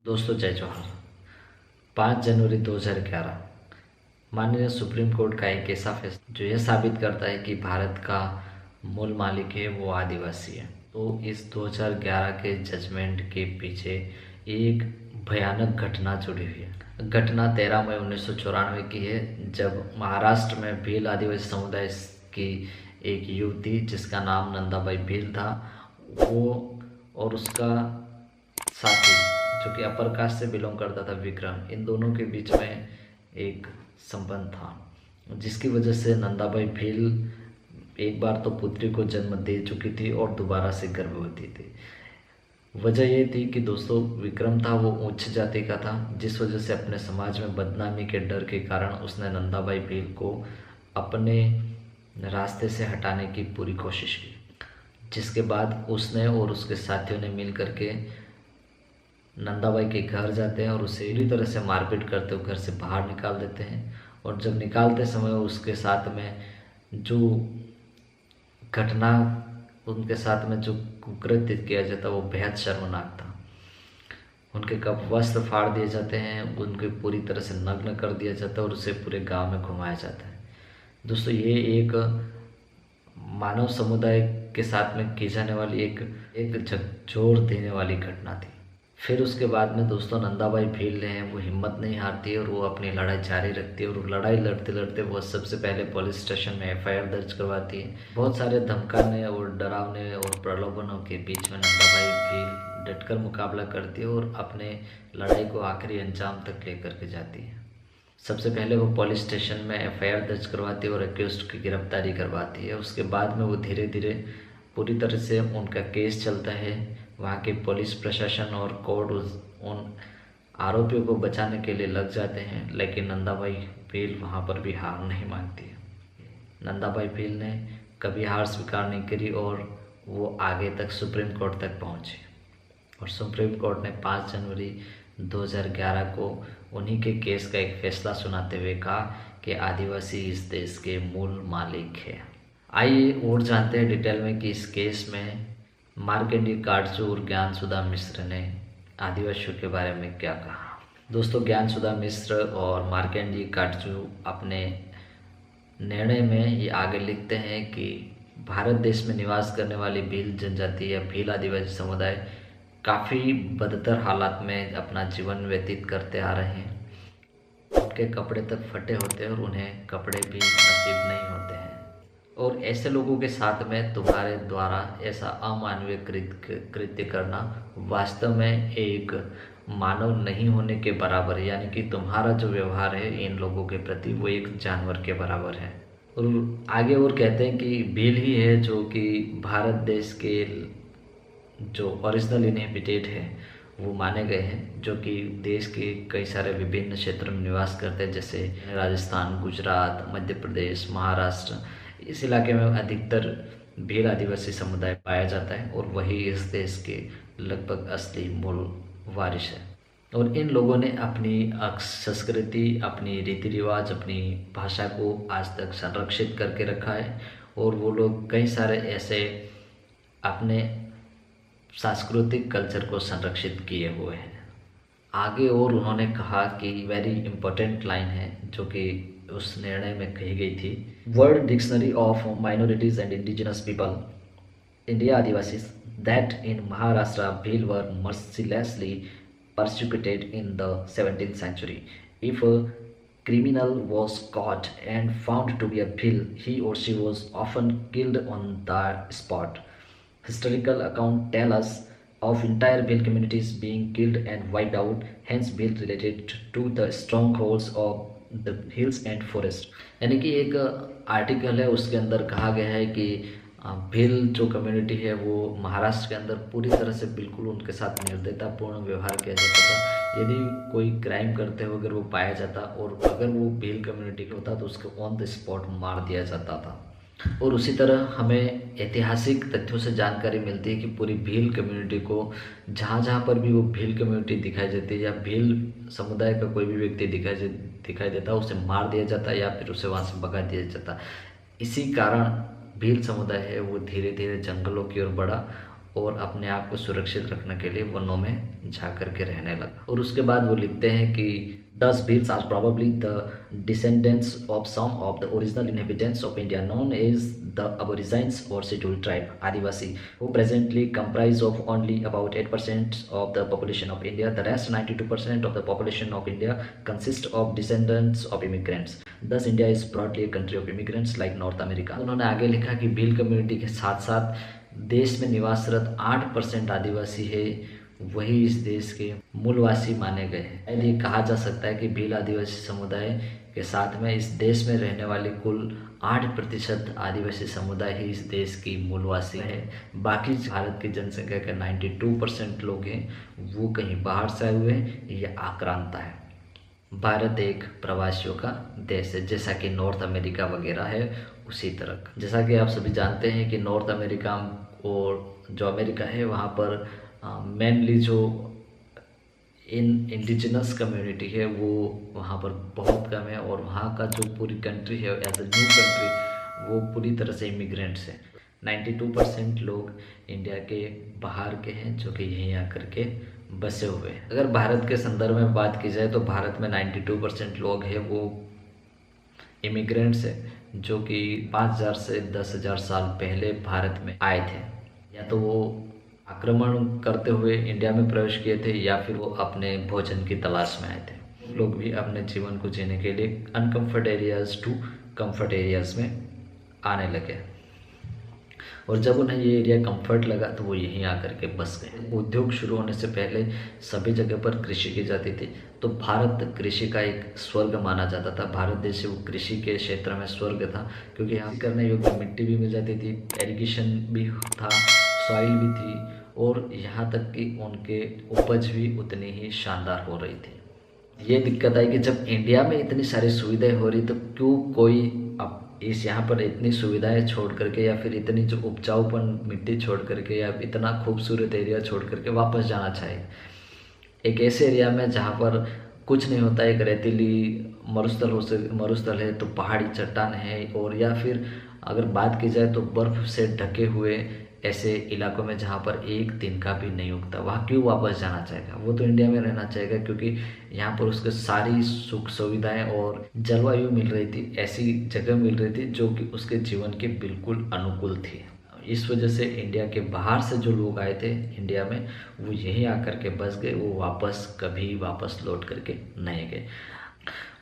दोस्तों जय जवाहर। 5 जनवरी 2011 माननीय सुप्रीम कोर्ट का एक ऐसा फैसला जो यह साबित करता है कि भारत का मूल मालिक है वो आदिवासी है। तो इस 2011 के जजमेंट के पीछे एक भयानक घटना जुड़ी हुई है। घटना 13 मई 1994 की है, जब महाराष्ट्र में भील आदिवासी समुदाय की एक युवती जिसका नाम नंदाबाई भील था, वो और उसका साथी जो कि अपर कास्ट से बिलोंग करता था विक्रम, इन दोनों के बीच में एक संबंध था जिसकी वजह से नंदाबाई भील एक बार तो पुत्री को जन्म दे चुकी थी और दोबारा से गर्भवती थी। वजह ये थी कि दोस्तों विक्रम था वो उच्च जाति का था, जिस वजह से अपने समाज में बदनामी के डर के कारण उसने नंदाबाई भील को अपने रास्ते से हटाने की पूरी कोशिश की, जिसके बाद उसने और उसके साथियों ने मिल करके नंदाबाई के घर जाते हैं और उसे पूरी तरह से मारपीट करते हुए घर से बाहर निकाल देते हैं। और जब निकालते समय उसके साथ में जो घटना उनके साथ में जो कुकृत्य किया जाता वो बेहद शर्मनाक था। उनके कब वस्त्र फाड़ दिए जाते हैं, उनके पूरी तरह से नग्न कर दिया जाता है और उसे पूरे गांव में घुमाया जाता है। दोस्तों ये एक मानव समुदाय के साथ में की जाने वाली एक झकझोर देने वाली घटना थी। फिर उसके बाद में दोस्तों नंदाबाई भील ने वो हिम्मत नहीं हारती है और वो अपनी लड़ाई जारी रखती है। और लड़ाई लड़ते लड़ते वो सबसे पहले पुलिस स्टेशन में एफआईआर दर्ज करवाती है। बहुत सारे धमकाने और डरावने और प्रलोभनों के बीच में नंदाबाई भील डटकर मुकाबला करती है और अपने लड़ाई को आखिरी अंजाम तक लेकर के जाती है। सबसे पहले वो पुलिस स्टेशन में एफआईआर दर्ज करवाती है और अक्यूज्ड की गिरफ्तारी करवाती है। उसके बाद में वो धीरे धीरे पूरी तरह से उनका केस चलता है। वहाँ के पुलिस प्रशासन और कोर्ट उन आरोपियों को बचाने के लिए लग जाते हैं, लेकिन नंदाबाई भील वहाँ पर भी हार नहीं मानती है। नंदाबाई भील ने कभी हार स्वीकार नहीं करी और वो आगे तक सुप्रीम कोर्ट तक पहुँची और सुप्रीम कोर्ट ने 5 जनवरी 2011 को उन्हीं के केस का एक फैसला सुनाते हुए कहा कि आदिवासी इस देश के मूल मालिक है। आइए और जानते हैं डिटेल में कि इस केस में मार्कंडेय काटजू और ज्ञानसुधा मिश्र ने आदिवासियों के बारे में क्या कहा। दोस्तों ज्ञानसुधा मिश्र और मार्कंडेय काटजू अपने निर्णय में ये आगे लिखते हैं कि भारत देश में निवास करने वाली भील जनजाति या भील आदिवासी समुदाय काफ़ी बदतर हालात में अपना जीवन व्यतीत करते आ रहे हैं। उनके कपड़े तक फटे होते हैं और उन्हें कपड़े भी नसीब नहीं होते हैं। और ऐसे लोगों के साथ में तुम्हारे द्वारा ऐसा अमानवीय कृत्य करना वास्तव में एक मानव नहीं होने के बराबर है, यानी कि तुम्हारा जो व्यवहार है इन लोगों के प्रति वो एक जानवर के बराबर है। और आगे और कहते हैं कि भील ही है जो कि भारत देश के जो ओरिजिनल इनहेबिटेट है वो माने गए हैं, जो कि देश के कई सारे विभिन्न क्षेत्रों में निवास करते हैं, जैसे राजस्थान, गुजरात, मध्य प्रदेश, महाराष्ट्र। इस इलाके में अधिकतर भील आदिवासी समुदाय पाया जाता है और वही इस देश के लगभग असली मूल वारिस है। और इन लोगों ने अपनी संस्कृति, अपनी रीति रिवाज, अपनी भाषा को आज तक संरक्षित करके रखा है और वो लोग कई सारे ऐसे अपने सांस्कृतिक कल्चर को संरक्षित किए हुए हैं। आगे और उन्होंने कहा कि वेरी इम्पोर्टेंट लाइन है जो कि उस निर्णय में कही गई थी, world dictionary of minorities and indigenous people India Adivasis that in Maharashtra Bhil were mercilessly persecuted in the 17th century. If a criminal was caught and found to be a Bhil, he or she was often killed on the spot. Historical accounts tell us of entire Bhil communities being killed and wiped out, hence Bhil related to the strongholds of the hills and forest. यानी कि एक article है उसके अंदर कहा गया है कि भील जो कम्युनिटी है वो महाराष्ट्र के अंदर पूरी तरह से बिल्कुल उनके साथ निर्दयतापूर्ण व्यवहार किया जाता था। यदि कोई क्राइम करते हुए अगर वो पाया जाता और अगर वो भील कम्युनिटी का होता तो उसको ऑन द स्पॉट मार दिया जाता था। और उसी तरह हमें ऐतिहासिक तथ्यों से जानकारी मिलती है कि पूरी भील कम्युनिटी को जहाँ जहाँ पर भी वो भील कम्युनिटी दिखाई देती है या भील समुदाय का कोई भी व्यक्ति दिखाई देता उसे मार दिया जाता या फिर उसे वहाँ से भगा दिया जाता। इसी कारण भील समुदाय है वो धीरे धीरे जंगलों की ओर बढ़ा और अपने आप को सुरक्षित रखने के लिए वनों में जा कर के रहने लगा। और उसके बाद वो लिखते हैं कि thus bears are probably the descendants of some of the original inhabitants of India known as the Aborigines or scheduled tribe Adivasi, who presently comprise of only about 8% of the population of India. The rest 92% of the population of India consists of descendants of immigrants. Thus India is broadly a country of immigrants like North America. उन्होंने आगे लिखा कि Bhil community के साथ साथ देश में निवासरत 8% आदिवासी है, वही इस देश के मूलवासी माने गए हैं। ये कहा जा सकता है कि भील आदिवासी समुदाय के साथ में इस देश में रहने वाले कुल 8% आदिवासी समुदाय ही इस देश की मूलवासी है। बाकी भारत की जनसंख्या के 92% लोग हैं वो कहीं बाहर से आए हुए हैं या आक्रांता है। भारत एक प्रवासियों का देश है, जैसा कि नॉर्थ अमेरिका वगैरह है उसी तरह। जैसा कि आप सभी जानते हैं कि नॉर्थ अमेरिका और जो अमेरिका है वहाँ पर मेनली जो इंडिजिनस कम्युनिटी है वो वहाँ पर बहुत कम है, और वहाँ का जो पूरी कंट्री है एज अ न्यू कंट्री वो पूरी तरह से इमिग्रेंट्स हैं। 92% लोग इंडिया के बाहर के हैं जो कि यहीं आकर के बसे हुए हैं। अगर भारत के संदर्भ में बात की जाए तो भारत में 92% लोग हैं वो इमिग्रेंट्स हैं जो कि 5000 से 10,000 साल पहले भारत में आए थे। या तो वो आक्रमण करते हुए इंडिया में प्रवेश किए थे या फिर वो अपने भोजन की तलाश में आए थे। लोग भी अपने जीवन को जीने के लिए uncomfort areas to comfort areas में आने लगे, और जब उन्हें ये एरिया कंफर्ट लगा तो वो यहीं आकर के बस गए। उद्योग शुरू होने से पहले सभी जगह पर कृषि की जाती थी, तो भारत कृषि का एक स्वर्ग माना जाता था। भारत देश वो कृषि के क्षेत्र में स्वर्ग था, क्योंकि यहाँ करने योग्य मिट्टी भी मिल जाती थी, एरिगेशन भी था, सॉइल भी थी, और यहाँ तक कि उनके उपज भी उतनी ही शानदार हो रही थी। ये दिक्कत आई कि जब इंडिया में इतनी सारी सुविधाएं हो रही तो क्यों कोई अब इस यहाँ पर इतनी सुविधाएं छोड़ करके या फिर इतनी जो उपजाऊपन मिट्टी छोड़ करके या इतना खूबसूरत एरिया छोड़ करके वापस जाना चाहिए एक ऐसे एरिया में जहाँ पर कुछ नहीं होता। एक रेतीली मरुस्थल है तो पहाड़ी चट्टान है, और या फिर अगर बात की जाए तो बर्फ़ से ढके हुए ऐसे इलाकों में जहाँ पर एक दिन का भी नहीं उगता, वहाँ क्यों वापस जाना चाहेगा? वो तो इंडिया में रहना चाहेगा, क्योंकि यहाँ पर उसके सारी सुख सुविधाएं और जलवायु मिल रही थी, ऐसी जगह मिल रही थी जो कि उसके जीवन के बिल्कुल अनुकूल थी। इस वजह से इंडिया के बाहर से जो लोग आए थे इंडिया में वो यहीं आकर के बस गए, वो कभी वापस लौट करके नहीं गए।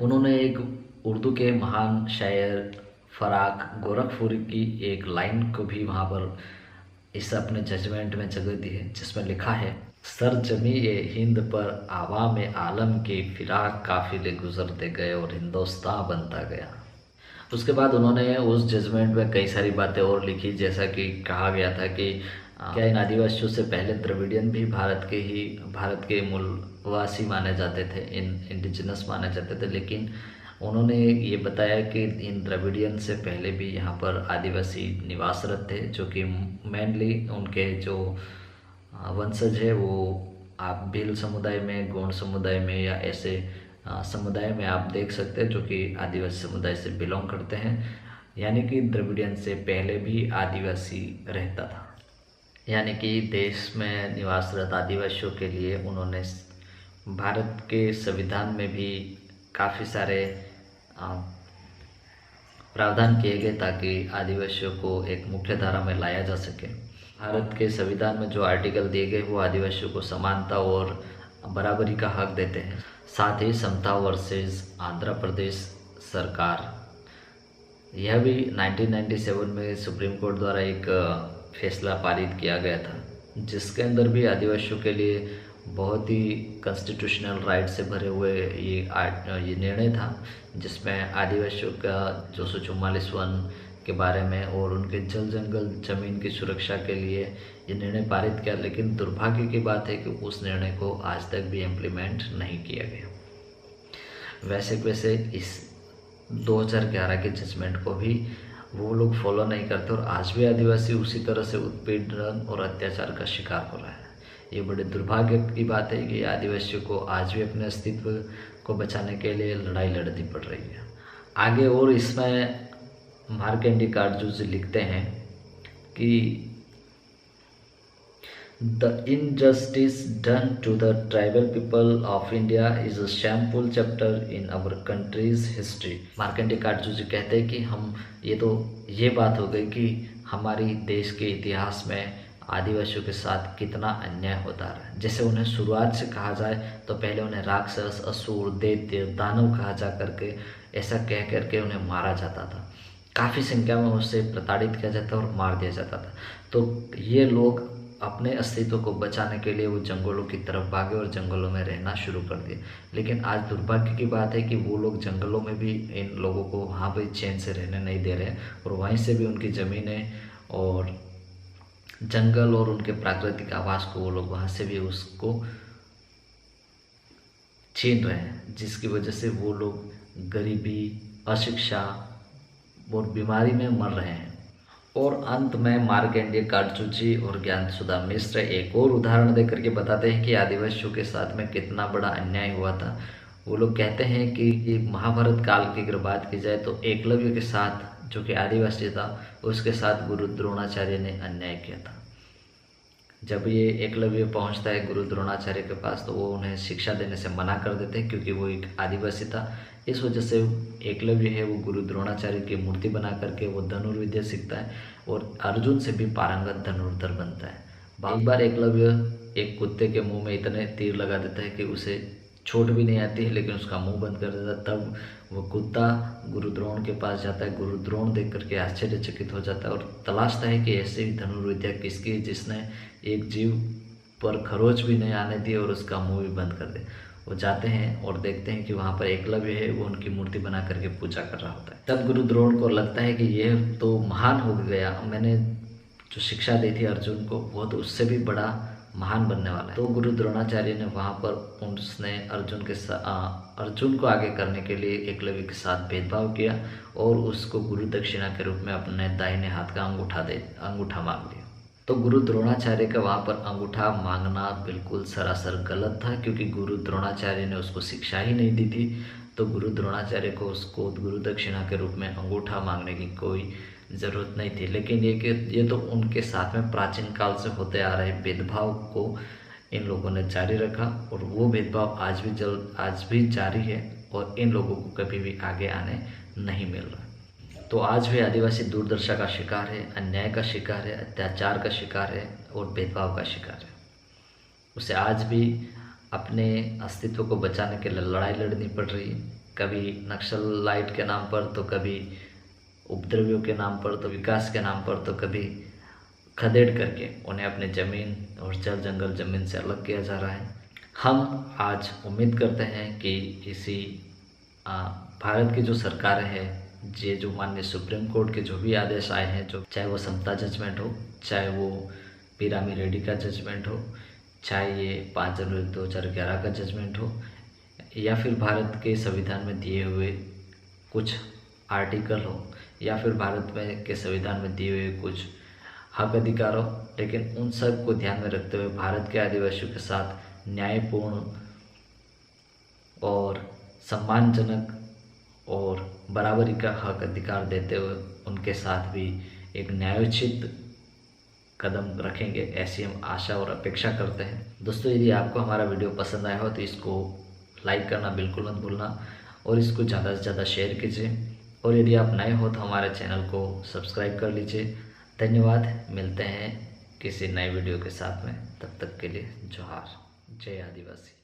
उन्होंने एक उर्दू के महान शायर फराक गोरखपुरी की एक लाइन को भी वहाँ पर इस अपने जजमेंट में जगह दी है, जिसमें लिखा है, सर जमी ए हिंद पर आवाम आलम के फिराक काफिले गुजरते गए और हिंदुस्तान बनता गया। उसके बाद उन्होंने उस जजमेंट में कई सारी बातें और लिखी, जैसा कि कहा गया था कि क्या इन आदिवासियों से पहले द्रविडियन भी भारत के मूलवासी माने जाते थे, इंडिजिनस माने जाते थे, लेकिन उन्होंने ये बताया कि इन द्रविडियन से पहले भी यहाँ पर आदिवासी निवासरत थे, जो कि मेनली उनके जो वंशज है वो आप भील समुदाय में, गोंड समुदाय में या ऐसे समुदाय में आप देख सकते हैं जो कि आदिवासी समुदाय से बिलोंग करते हैं। यानी कि द्रविडियन से पहले भी आदिवासी रहता था। यानी कि देश में निवासरत आदिवासियों के लिए उन्होंने भारत के संविधान में भी काफ़ी सारे प्रावधान किए गए ताकि आदिवासियों को एक मुख्य धारा में लाया जा सके। भारत के संविधान में जो आर्टिकल दिए गए वो आदिवासियों को समानता और बराबरी का हक देते हैं। साथ ही समता वर्सेस आंध्र प्रदेश सरकार, यह भी 1997 में सुप्रीम कोर्ट द्वारा एक फैसला पारित किया गया था, जिसके अंदर भी आदिवासियों के लिए बहुत ही कॉन्स्टिट्यूशनल राइट से भरे हुए ये निर्णय था, जिसमें आदिवासियों का 244 वन के बारे में और उनके जल जंगल ज़मीन की सुरक्षा के लिए ये निर्णय पारित किया। लेकिन दुर्भाग्य की बात है कि उस निर्णय को आज तक भी इम्प्लीमेंट नहीं किया गया। वैसे इस 2011 के जजमेंट को भी वो लोग फॉलो नहीं करते, और आज भी आदिवासी उसी तरह से उत्पीड़न और अत्याचार का शिकार हो रहा है। ये बड़े दुर्भाग्य की बात है कि आदिवासियों को आज भी अपने अस्तित्व को बचाने के लिए लड़ाई लड़नी पड़ रही है। आगे और इसमें मार्केंडी कार्डजू लिखते हैं कि The injustice done to the tribal people of India is a shameful chapter in our country's history। Markandeya Katju जी कहते हैं कि हम ये बात हो गई कि हमारी देश के इतिहास में आदिवासियों के साथ कितना अन्याय होता रहा। जैसे उन्हें शुरुआत से कहा जाए तो पहले उन्हें राक्षस, असुर, दैत्य, दानव कहा जा करके ऐसा कह करके उन्हें मारा जाता था। काफ़ी संख्या में उससे प्रताड़ित किया जाता और मार दिया जाता था। तो ये लोग अपने अस्तित्व को बचाने के लिए वो जंगलों की तरफ भागे और जंगलों में रहना शुरू कर दिए। लेकिन आज दुर्भाग्य की बात है कि वो लोग जंगलों में भी इन लोगों को वहाँ पर चैन से रहने नहीं दे रहे और वहीं से भी उनकी ज़मीनें और जंगल और उनके प्राकृतिक आवास को वो लोग वहाँ से भी उसको छीन रहे हैं, जिसकी वजह से वो लोग गरीबी, अशिक्षा और बीमारी में मर रहे हैं। और अंत में मार्कंडेय काटजू जी और ज्ञानसुधा मिश्र एक और उदाहरण देकर के बताते हैं कि आदिवासियों के साथ में कितना बड़ा अन्याय हुआ था। वो लोग कहते हैं कि महाभारत काल की अगर बात की जाए तो एकलव्य के साथ, जो कि आदिवासी था, उसके साथ गुरु द्रोणाचार्य ने अन्याय किया था। जब ये एकलव्य पहुंचता है गुरु द्रोणाचार्य के पास तो वो उन्हें शिक्षा देने से मना कर देते हैं, क्योंकि वो एक आदिवासी था। इस वजह से एकलव्य है वो गुरु द्रोणाचार्य की मूर्ति बना करके वो धनुर्विद्या सीखता है और अर्जुन से भी पारंगत धनुर्धर बनता है। एक बार एकलव्य एक कुत्ते के मुंह में इतने तीर लगा देता है कि उसे चोट भी नहीं आती है, लेकिन उसका मुंह बंद कर देता है। तब वो कुत्ता गुरु द्रोण के पास जाता है। गुरु द्रोण देख करके आश्चर्यचकित हो जाता है और तलाशता है कि ऐसी धनुर्विद्या किसकी, जिसने एक जीव पर खरोच भी नहीं आने दी और उसका मुंह भी बंद कर दे। वो जाते हैं और देखते हैं कि वहाँ पर एकलव्य है, वो उनकी मूर्ति बना करके पूजा कर रहा होता है। तब गुरु द्रोण को लगता है कि यह तो महान हो गया, मैंने जो शिक्षा दी थी अर्जुन को वो तो उससे भी बड़ा महान बनने वाला है। तो गुरु द्रोणाचार्य ने वहाँ पर उसने अर्जुन को आगे करने के लिए एकलव्य के साथ भेदभाव किया और उसको गुरु दक्षिणा के रूप में अपने दाहिने हाथ का अंगूठा मांग लिया। तो गुरु द्रोणाचार्य का वहाँ पर अंगूठा मांगना बिल्कुल सरासर गलत था, क्योंकि गुरु द्रोणाचार्य ने उसको शिक्षा ही नहीं दी थी। तो गुरु द्रोणाचार्य को उसको गुरु दक्षिणा के रूप में अंगूठा मांगने की कोई ज़रूरत नहीं थी। लेकिन ये तो उनके साथ में प्राचीन काल से होते आ रहे भेदभाव को इन लोगों ने जारी रखा और वो भेदभाव आज भी जारी है और इन लोगों को कभी भी आगे आने नहीं मिल रहा। तो आज भी आदिवासी दुर्दशा का शिकार है, अन्याय का शिकार है, अत्याचार का शिकार है और भेदभाव का शिकार है। उसे आज भी अपने अस्तित्व को बचाने के लिए लड़ाई लड़नी पड़ रही है, कभी नक्सलाइट के नाम पर, तो कभी उपद्रवियों के नाम पर, तो विकास के नाम पर, तो कभी खदेड़ करके उन्हें अपने ज़मीन और जल जंगल ज़मीन से अलग किया जा रहा है। हम आज उम्मीद करते हैं कि इसी भारत की जो सरकार है, ये जो माननीय सुप्रीम कोर्ट के जो भी आदेश आए हैं, जो चाहे वो समता जजमेंट हो, चाहे वो पीरामी रेड्डी का जजमेंट हो, चाहे ये 5 जनवरी 2011 का जजमेंट हो, या फिर भारत के संविधान में दिए हुए कुछ आर्टिकल हो, या फिर भारत में के संविधान में दिए हुए कुछ हक अधिकार हो, लेकिन उन सब को ध्यान में रखते हुए भारत के आदिवासियों के साथ न्यायपूर्ण और सम्मानजनक और बराबरी का हक अधिकार देते हुए उनके साथ भी एक न्यायोचित कदम रखेंगे, ऐसी हम आशा और अपेक्षा करते हैं। दोस्तों, यदि आपको हमारा वीडियो पसंद आया हो तो इसको लाइक करना बिल्कुल मत भूलना और इसको ज़्यादा से ज़्यादा शेयर कीजिए। और यदि आप नए हो तो हमारे चैनल को सब्सक्राइब कर लीजिए। धन्यवाद, मिलते हैं किसी नए वीडियो के साथ में, तब तक के लिए जोहार। जय आदिवासी।